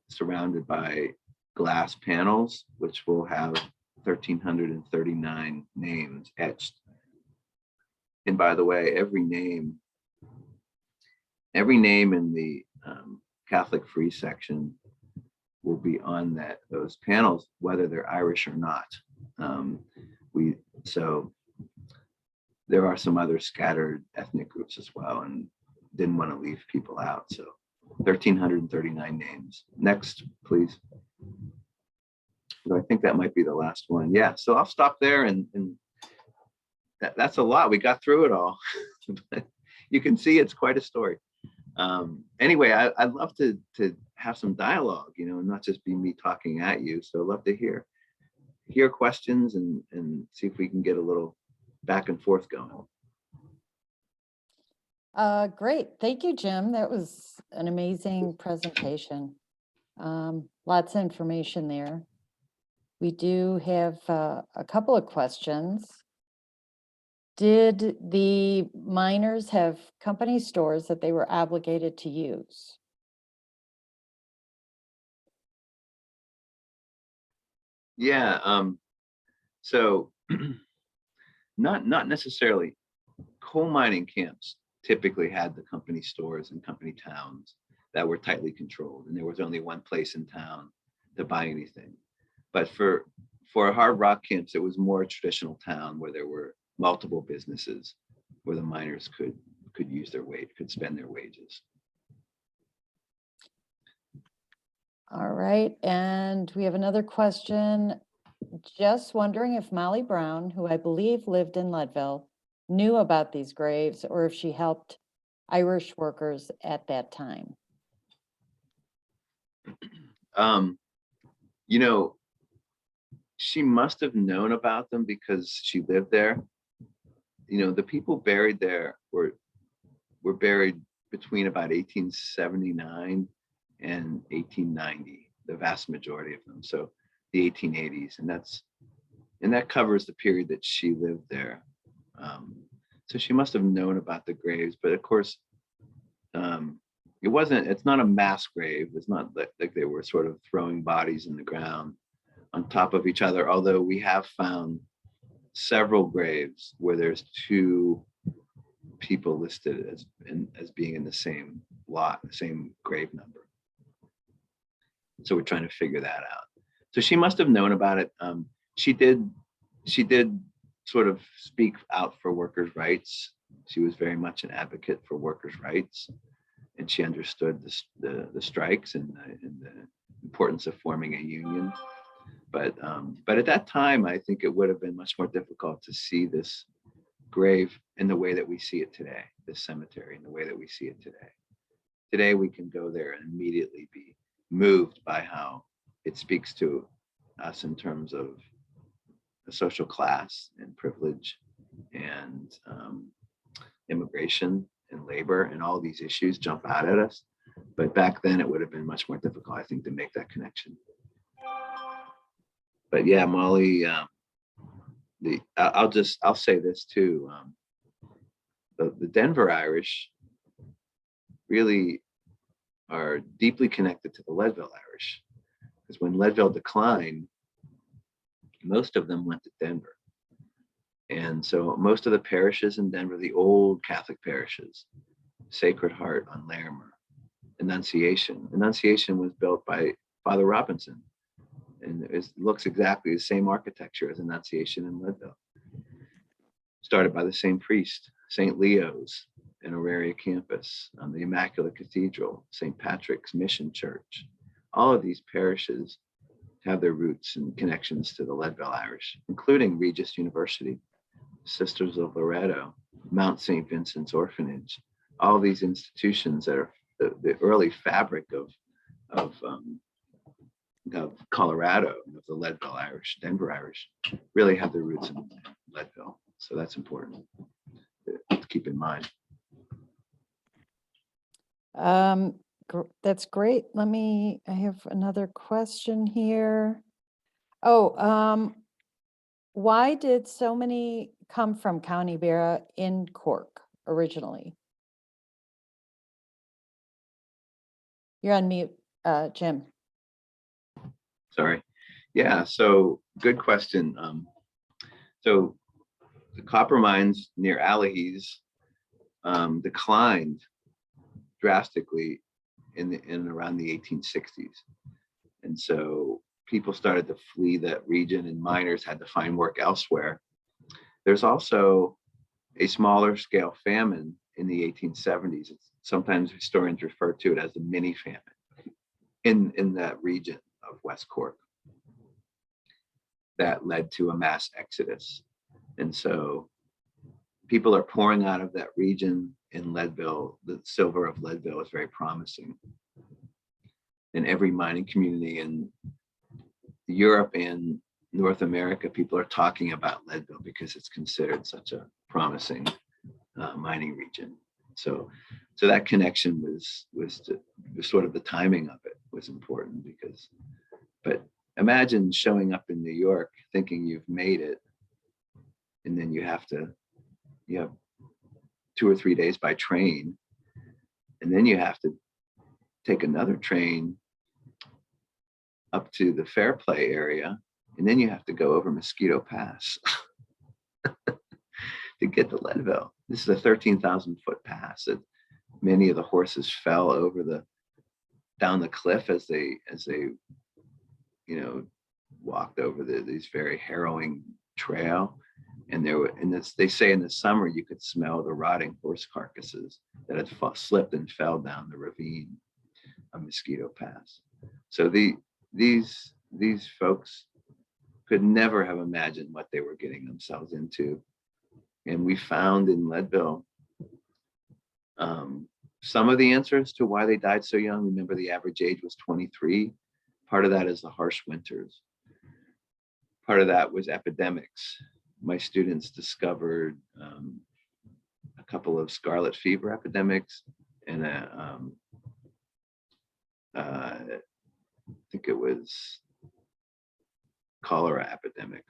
surrounded by glass panels, which will have 1,339 names etched. And by the way, every name in the Catholic Free section will be on those panels, whether they're Irish or not. So there are some other scattered ethnic groups as well, and didn't want to leave people out. So 1,339 names. Next, please. So I think that might be the last one. Yeah, so I'll stop there, and that's a lot. We got through it all. But you can see it's quite a story. Anyway, I'd love to have some dialogue, not just be me talking at you. So I'd love to hear questions and see if we can get a little back and forth going. Great. Thank you, Jim. That was an amazing presentation. Lots of information there. We do have a couple of questions. Did the miners have company stores that they were obligated to use? Yeah, so not necessarily. Coal mining camps typically had the company stores and company towns that were tightly controlled, and there was only one place in town to buy anything. But for hard rock camps, it was more a traditional town where there were multiple businesses where the miners could use their could spend their wages. All right, and we have another question. Just wondering if Molly Brown, who I believe lived in Leadville, knew about these graves or if she helped Irish workers at that time. She must have known about them because she lived there. The people buried there were buried between about 1879 and 1890, the vast majority of them. So the 1880s, and that covers the period that she lived there. So she must have known about the graves, but of course, it's not a mass grave. It's not like they were sort of throwing bodies in the ground on top of each other, although we have found several graves where there's two people listed as being in the same lot, the same grave number. So we're trying to figure that out. So she must have known about it. She did sort of speak out for workers' rights. She was very much an advocate for workers' rights, and she understood the strikes and the importance of forming a union. But at that time, I think it would have been much more difficult to see this grave in the way that we see it today, this cemetery in the way that we see it today. Today, we can go there and immediately be moved by how it speaks to us in terms of the social class and privilege and immigration and labor, and all these issues jump out at us. But back then, it would have been much more difficult, I think, to make that connection. But yeah, Molly, I'll say this too. The Denver Irish really are deeply connected to the Leadville Irish, because when Leadville declined, most of them went to Denver. And so most of the parishes in Denver, the old Catholic parishes, Sacred Heart on Larimer, Annunciation was built by Father Robinson. And it looks exactly the same architecture as Annunciation in Leadville. Started by the same priest, St. Leo's and Auraria campus, the Immaculate Cathedral, St. Patrick's Mission Church. All of these parishes have their roots and connections to the Leadville Irish, including Regis University, Sisters of Loretto, Mount St. Vincent's Orphanage. All these institutions that are the early fabric of Colorado, of the Leadville Irish, Denver Irish, really have their roots in Leadville. So that's important to keep in mind. That's great. I have another question here. Why did so many come from County Barra in Cork originally? You're on mute, Jim. Sorry. Yeah, so good question. So the copper mines near Allihies declined drastically in around the 1860s. And so people started to flee that region and miners had to find work elsewhere. There's also a smaller scale famine in the 1870s. Sometimes historians refer to it as a mini famine in that region of West Cork that led to a mass exodus. And so people are pouring out of that region in Leadville. The silver of Leadville is very promising. In every mining community in Europe and North America, people are talking about Leadville because it's considered such a promising mining region. So that connection was sort of the timing of it was important because, but imagine showing up in New York thinking you've made it, and then you have 2 or 3 days by train, and then you have to take another train up to the Fairplay area, and then you have to go over Mosquito Pass to get to Leadville. This is a 13,000-foot pass that many of the horses fell over down the cliff as they walked over these very harrowing trail. And they say in the summer you could smell the rotting horse carcasses that had slipped and fell down the ravine of Mosquito Pass. So these folks could never have imagined what they were getting themselves into. And we found in Leadville some of the answers to why they died so young. Remember, the average age was 23. Part of that is the harsh winters. Part of that was epidemics. My students discovered a couple of scarlet fever epidemics and I think it was cholera epidemic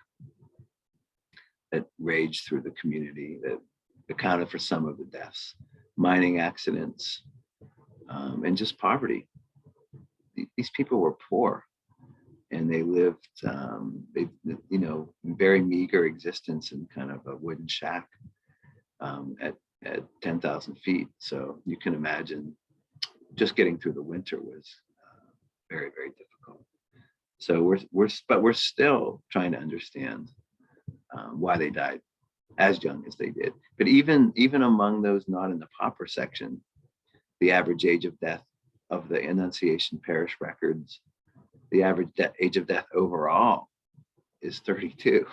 that raged through the community that accounted for some of the deaths, mining accidents, and just poverty. These people were poor, and they lived, very meager existence in kind of a wooden shack at 10,000 feet. So you can imagine just getting through the winter was very, very difficult. So we're still trying to understand why they died as young as they did. But even among those not in the pauper section, the average age of death of the Annunciation Parish records, the average age of death overall is 32.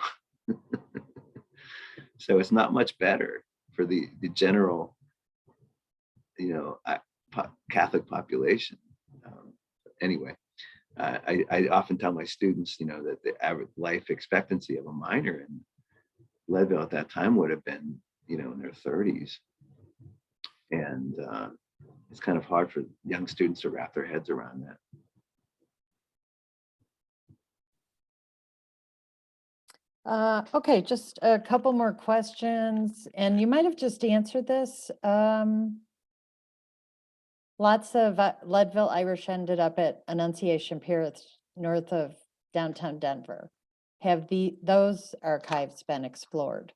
So it's not much better for the general, Catholic population. Anyway, I often tell my students, that the average life expectancy of a miner in Leadville at that time would have been, in their 30s. And it's kind of hard for young students to wrap their heads around that. Okay, just a couple more questions, and you might have just answered this. Lots of Leadville Irish ended up at Annunciation Parish north of downtown Denver. Have those archives been explored?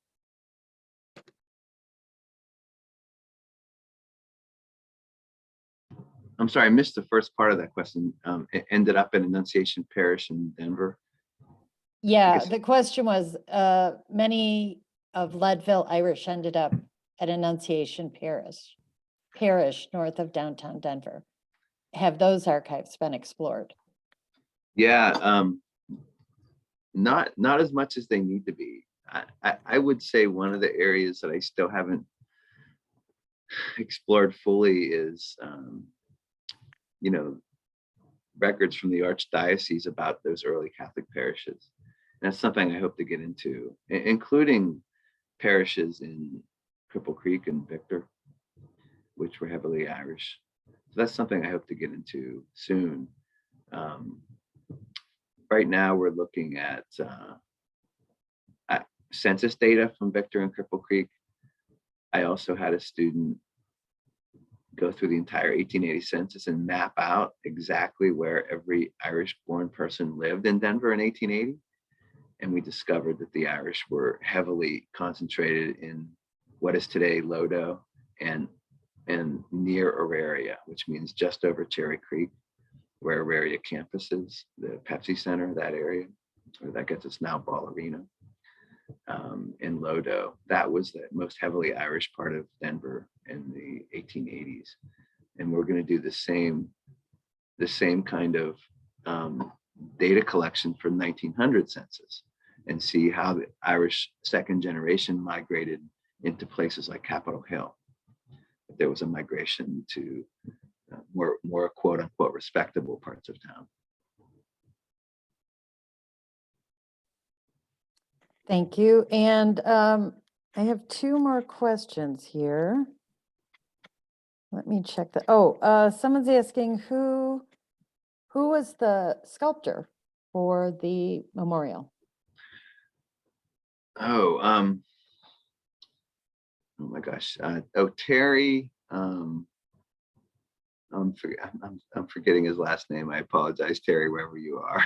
I'm sorry, I missed the first part of that question. It ended up in Annunciation Parish in Denver. Yeah, the question was, many of Leadville Irish ended up at Annunciation Parish north of downtown Denver. Have those archives been explored? Yeah, not as much as they need to be. I would say one of the areas that I still haven't explored fully is, records from the Archdiocese about those early Catholic parishes. And that's something I hope to get into, including parishes in Cripple Creek and Victor, which were heavily Irish. So that's something I hope to get into soon. Right now we're looking at census data from Victor and Cripple Creek. I also had a student go through the entire 1880 census and map out exactly where every Irish-born person lived in Denver in 1880. And we discovered that the Irish were heavily concentrated in what is today Lodo and near Auraria, which means just over Cherry Creek, where Auraria campus is, the Pepsi Center, that area, or that gets us now Ball Arena. In Lodo, that was the most heavily Irish part of Denver in the 1880s. And we're going to do the same kind of data collection for 1900 census and see how the Irish second generation migrated into places like Capitol Hill. There was a migration to more quote unquote respectable parts of town. Thank you. And I have two more questions here. Let me check the, someone's asking who was the sculptor for the memorial? Oh my gosh. Terry, I'm forgetting his last name. I apologize, Terry, wherever you are.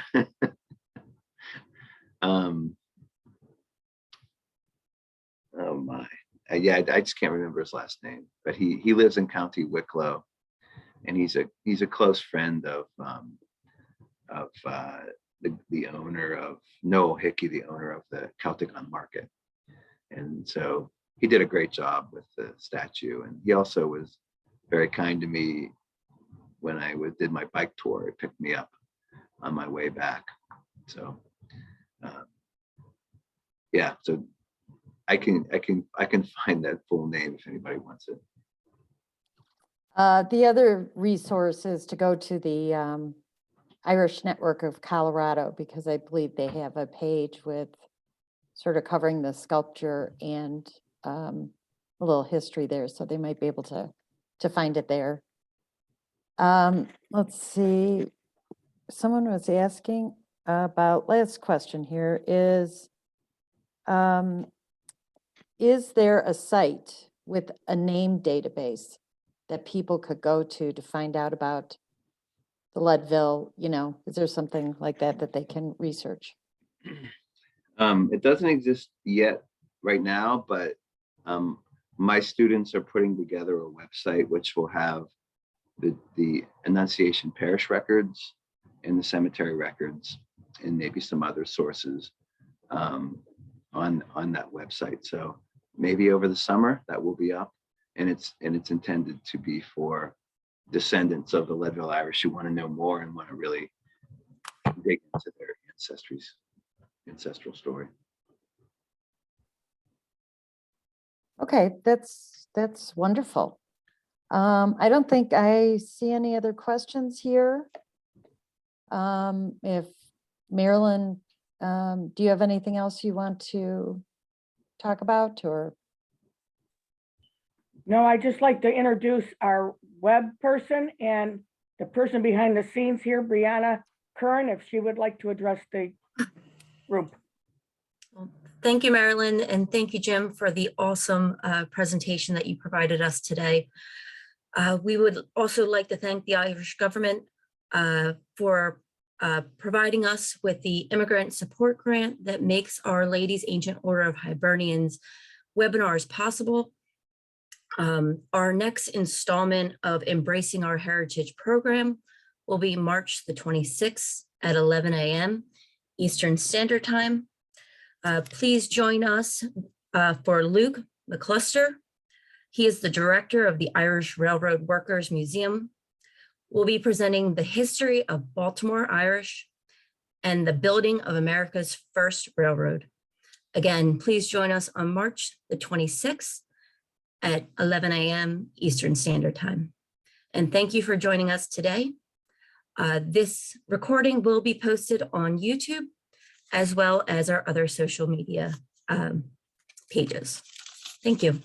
Oh my, yeah, I just can't remember his last name, but he lives in County Wicklow, and he's a close friend of the owner of Noel Hickey, the owner of the Celtic on Market, and so he did a great job with the statue, and he also was very kind to me when I did my bike tour. He picked me up on my way back, so yeah, so I can find that full name if anybody wants it. The other resource is to go to the Irish Network of Colorado, because I believe they have a page with sort of covering the sculpture and a little history there, so they might be able to find it there. Let's see, someone was asking about, last question here is there a site with a name database that people could go to find out about the Leadville, is there something like that they can research? It doesn't exist yet right now, but my students are putting together a website which will have the Annunciation Parish records and the cemetery records and maybe some other sources on that website. So maybe over the summer that will be up, and it's intended to be for descendants of the Leadville Irish who want to know more and want to really dig into their ancestral story. Okay, that's wonderful. I don't think I see any other questions here. If Marilyn, do you have anything else you want to talk about, or? No, I'd just like to introduce our web person and the person behind the scenes here, Brianna Curran, if she would like to address the group. Thank you, Marilyn, and thank you, Jim, for the awesome presentation that you provided us today. We would also like to thank the Irish government for providing us with the immigrant support grant that makes Our Lady's Ancient Order of Hibernians webinars possible. Our next installment of Embracing Our Heritage program will be March the 26th at 11 a.m. Eastern Standard Time. Please join us for Luke McCluster. He is the director of the Irish Railroad Workers Museum. We'll be presenting the history of Baltimore Irish and the building of America's first railroad. Again, please join us on March the 26th at 11 a.m. Eastern Standard Time. And thank you for joining us today. This recording will be posted on YouTube as well as our other social media pages. Thank you.